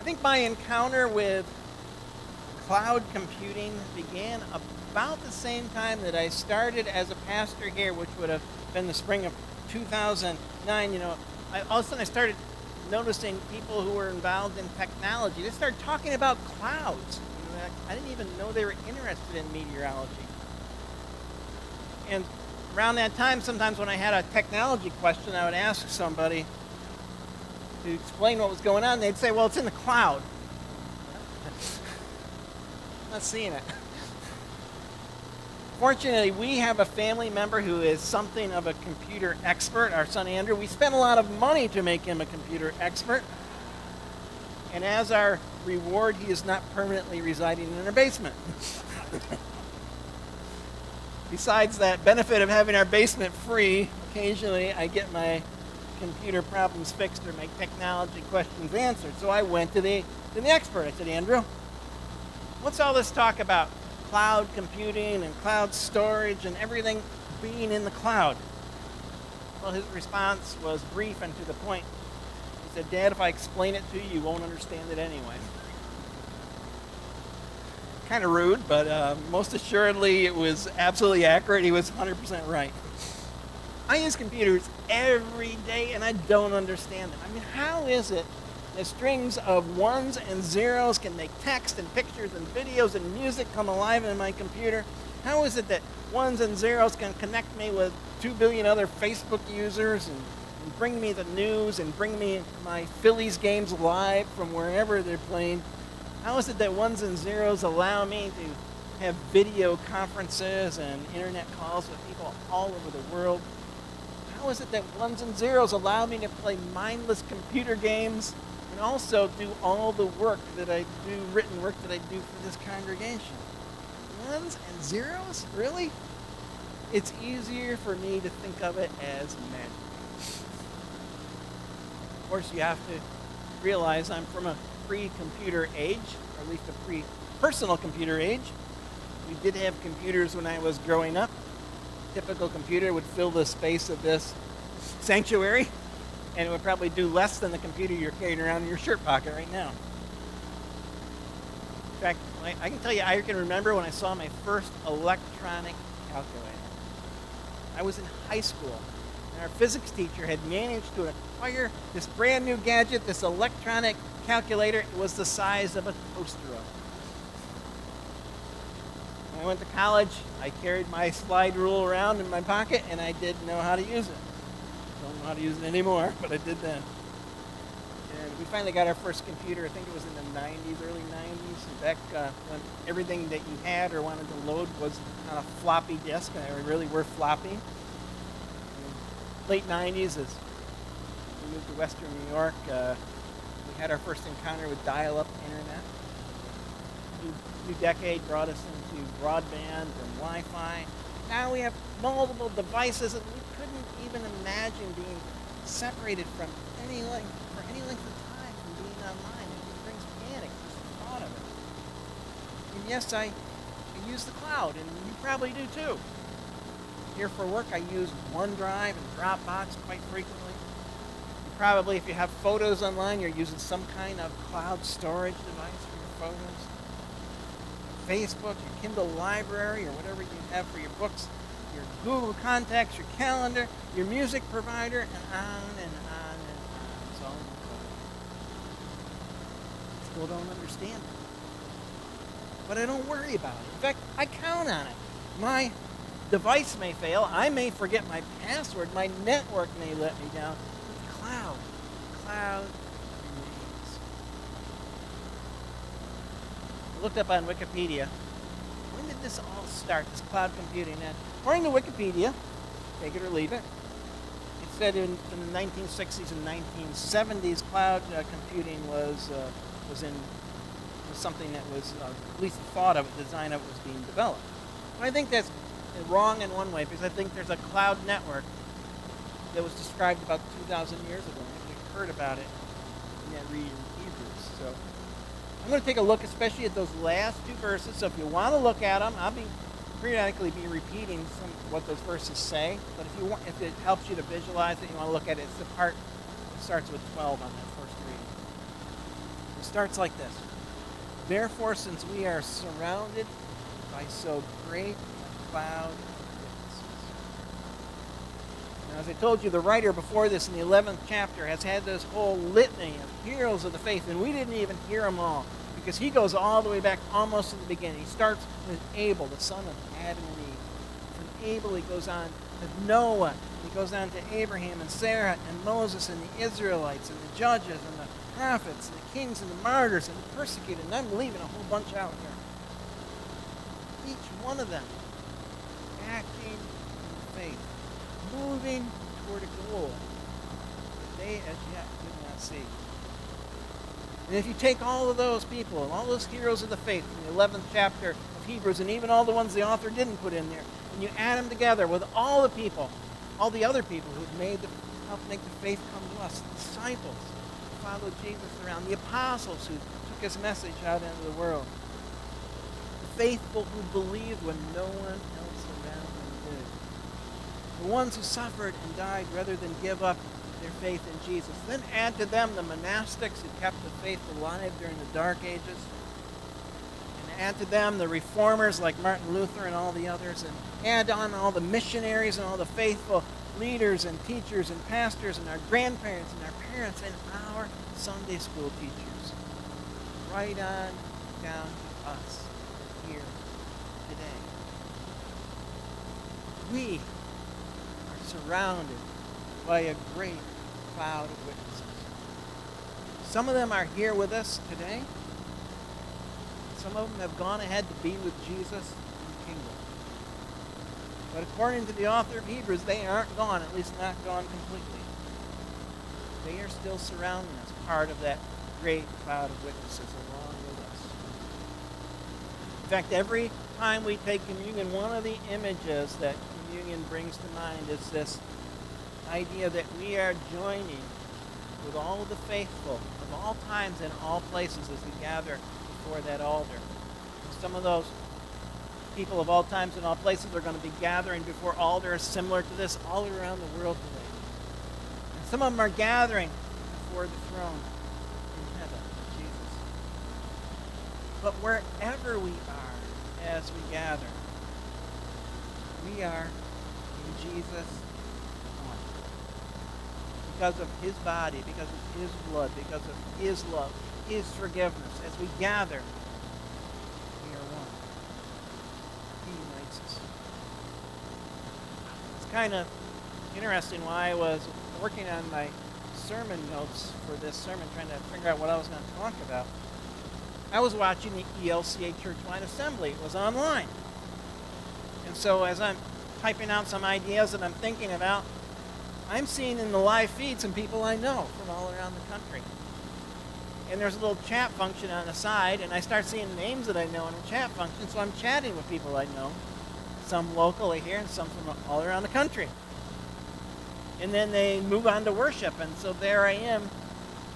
I think my encounter with cloud computing began about the same time that I started as a pastor here, which would have been the spring of 2009. All of a sudden I started noticing people who were involved in technology. They started talking about clouds. I didn't even know they were interested in meteorology. And around that time, sometimes when I had a technology question, I would ask somebody to explain what was going on. They'd say, well, it's in the cloud. I'm not seeing it. Fortunately, we have a family member who is something of a computer expert, our son Andrew. We spent a lot of money to make him a computer expert. And as our reward, he is not permanently residing in our basement. Besides that benefit of having our basement free, occasionally I get my computer problems fixed or my technology questions answered. So I went to the expert. I said, Andrew, what's all this talk about cloud computing and cloud storage and everything being in the cloud? Well, his response was brief and to the point. He said, Dad, if I explain it to you, you won't understand it anyway. Kind of rude, but most assuredly it was absolutely accurate. He was 100% right. I use computers every day and I don't understand them. I mean, how is it that strings of ones and zeros can make text and pictures and videos and music come alive in my computer? How is it that ones and zeros can connect me with 2 billion other Facebook users and bring me the news and bring me my Phillies games live from wherever they're playing? How is it that ones and zeros allow me to have video conferences and internet calls with people all over the world? How is it that ones and zeros allow me to play mindless computer games and also do all the work that I do, written work that I do for this congregation? Ones and zeros? Really? It's easier for me to think of it as magic. Of course, you have to realize I'm from a pre-computer age, or at least a pre-personal computer age. We did have computers when I was growing up. A typical computer would fill the space of this sanctuary, and it would probably do less than the computer you're carrying around in your shirt pocket right now. In fact, I can tell you, I can remember when I saw my first electronic calculator. I was in high school, and our physics teacher had managed to acquire this brand new gadget, this electronic calculator. It was the size of a toaster oven. When I went to college, I carried my slide rule around in my pocket, and I didn't know how to use it. Don't know how to use it anymore, but I did then. And we finally got our first computer, I think it was in the 90s, early 90s, back when everything that you had or wanted to load was on a floppy disk, and they really were floppy. In late 90s, as we moved to Western New York, we had our first encounter with dial-up internet. New decade brought us into broadband and Wi-Fi. Now we have multiple devices, and we couldn't even imagine being separated from any length of time from being online. It brings panic just the thought of it. And yes, I use the cloud, and you probably do too. Here for work, I use OneDrive and Dropbox quite frequently. Probably, if you have photos online, you're using some kind of cloud storage device for your photos. Facebook, your Kindle library, or whatever you have for your books, your Google Contacts, your calendar, your music provider, and on and on and on. It's all in the cloud. Still don't understand it. But I don't worry about it. In fact, I count on it. My device may fail. I may forget my password. My network may let me down. Cloud remains. I looked up on Wikipedia. When did this all start, this cloud computing? And according to Wikipedia, take it or leave it, it said in the 1960s and 1970s, cloud computing was something that was, at least the thought of it, design of it was being developed. But I think that's wrong in one way, because I think there's a cloud network that was described about 2,000 years ago. We heard about it in that reading in Hebrews. So I'm going to take a look, especially at those last two verses. So if you want to look at them, I'll periodically be repeating some of what those verses say. But if it helps you to visualize it, you want to look at it, it's the part that starts with 12 on that first reading. It starts like this. Therefore, since we are surrounded by so great a cloud of witnesses. Now, as I told you, the writer before this in the 11th chapter has had this whole litany of heroes of the faith, and we didn't even hear them all, because he goes all the way back almost to the beginning. He starts with Abel, the son of Adam and Eve. From Abel, he goes on to Noah. He goes on to Abraham and Sarah and Moses and the Israelites and the judges and the prophets and the kings and the martyrs and the persecuted. And I'm leaving a whole bunch out here. Each one of them acting in faith, moving toward a goal that they as yet did not see. And if you take all of those people, all those heroes of the faith in the 11th chapter of Hebrews, and even all the ones the author didn't put in there, and you add them together with all the people, all the other people who helped make the faith come to us, the disciples who followed Jesus around, the apostles who took his message out into the world, the faithful who believed when no one else around them did, the ones who suffered and died rather than give up their faith in Jesus. Then add to them the monastics who kept the faith alive during the Dark Ages. And add to them the reformers like Martin Luther and all the others. And add on all the missionaries and all the faithful leaders and teachers and pastors and our grandparents and our parents and our Sunday school teachers. Right on down to us here today. We are surrounded by a great cloud of witnesses. Some of them are here with us today. Some of them have gone ahead to be with Jesus in the kingdom. But according to the author of Hebrews, they aren't gone, at least not gone completely. They are still surrounding us, part of that great cloud of witnesses along with us. In fact, every time we take communion, one of the images that communion brings to mind is this idea that we are joining with all the faithful of all times and all places as we gather before that altar. Some of those people of all times and all places are going to be gathering before altars similar to this all around the world today. And some of them are gathering before the throne in heaven, Jesus. But wherever we are as we gather, we are in Jesus' because of his body, because of his blood, because of his love, his forgiveness. As we gather, we are one. He unites us. It's kind of interesting while I was working on my sermon notes for this sermon, trying to figure out what I was going to talk about. I was watching the ELCA Churchline Assembly. It was online. And so as I'm typing out some ideas that I'm thinking about, I'm seeing in the live feed some people I know from all around the country. And there's a little chat function on the side, and I start seeing names that I know in the chat function, so I'm chatting with people I know, some locally here and some from all around the country. And then they move on to worship, and so there I am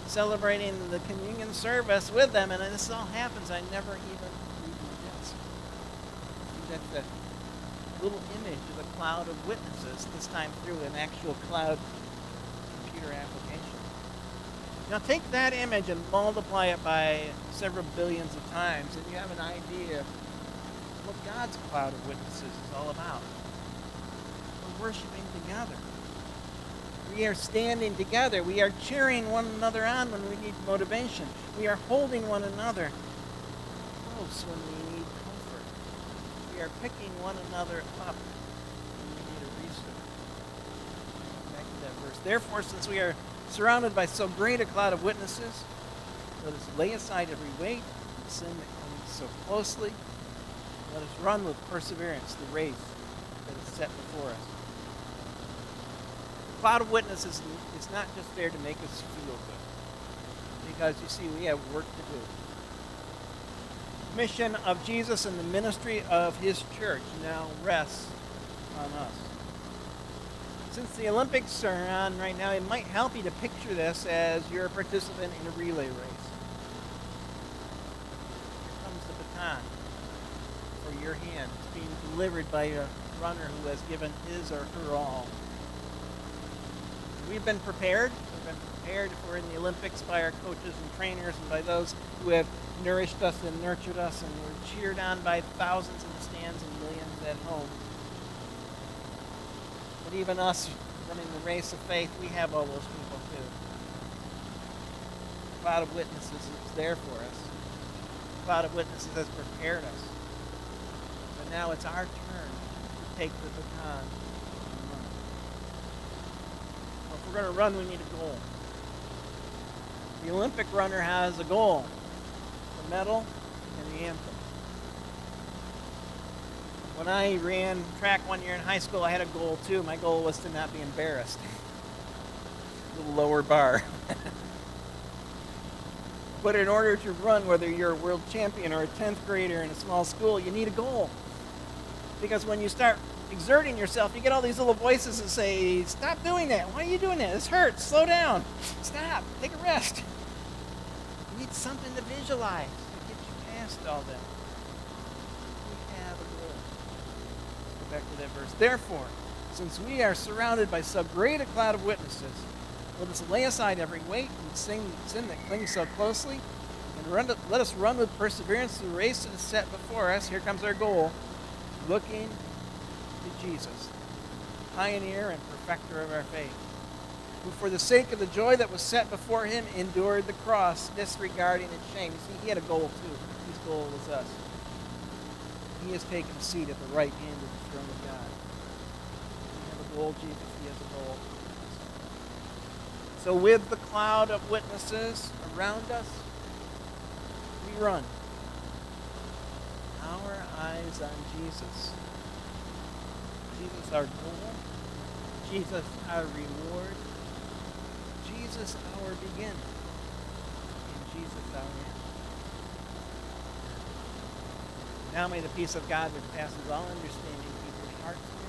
celebrating the communion service with them, and this all happens. I never even leave my desk. That's the little image of a cloud of witnesses, this time through an actual cloud computer application. Now take that image and multiply it by several billions of times, and you have an idea of what God's cloud of witnesses is all about. We're worshiping together. We are standing together. We are cheering one another on when we need motivation. We are holding one another close when we need comfort. We are picking one another up when we need a restart. Back to that verse. Therefore, since we are surrounded by so great a cloud of witnesses, let us lay aside every weight and sin that comes so closely. Let us run with perseverance the race that is set before us. The cloud of witnesses is not just there to make us feel good, because you see, we have work to do. Mission of Jesus and the ministry of his church now rests on us. Since the Olympics are on right now, it might help you to picture this as you're a participant in a relay race. Here comes the baton for your hand. It's being delivered by a runner who has given his or her all. we've been prepared. We've been prepared if we're in the Olympics by our coaches and trainers and by those who have nourished us and nurtured us, and we're cheered on by thousands in the stands and millions at home. But even us running the race of faith, we have all those people too. A cloud of witnesses is there for us. A cloud of witnesses has prepared us. But now it's our turn to take the baton and run. Well, if we're going to run, we need a goal. The Olympic runner has a goal: the medal and the anthem. When I ran track one year in high school, I had a goal too. My goal was to not be embarrassed. A little lower bar. But in order to run, whether you're a world champion or a 10th grader in a small school, you need a goal. Because when you start exerting yourself, you get all these little voices that say, stop doing that. Why are you doing that? This hurts. Slow down. Stop. Take a rest. You need something to visualize to get you past all that. We have a goal. Let's go back to that verse. Therefore, since we are surrounded by so great a cloud of witnesses, let us lay aside every weight and sin that clings so closely, and let us run with perseverance the race that is set before us. Here comes our goal, looking to Jesus, pioneer and perfecter of our faith, who for the sake of the joy that was set before him endured the cross, disregarding its shame. You see, he had a goal too. His goal was us. He has taken a seat at the right hand of the throne of God. We have a goal, Jesus. He has a goal. So with the cloud of witnesses around us, we run. Our eyes on Jesus. Jesus our goal. Jesus our reward. Jesus our beginning. And Jesus our end. Now may the peace of God which passes all understanding keep your hearts and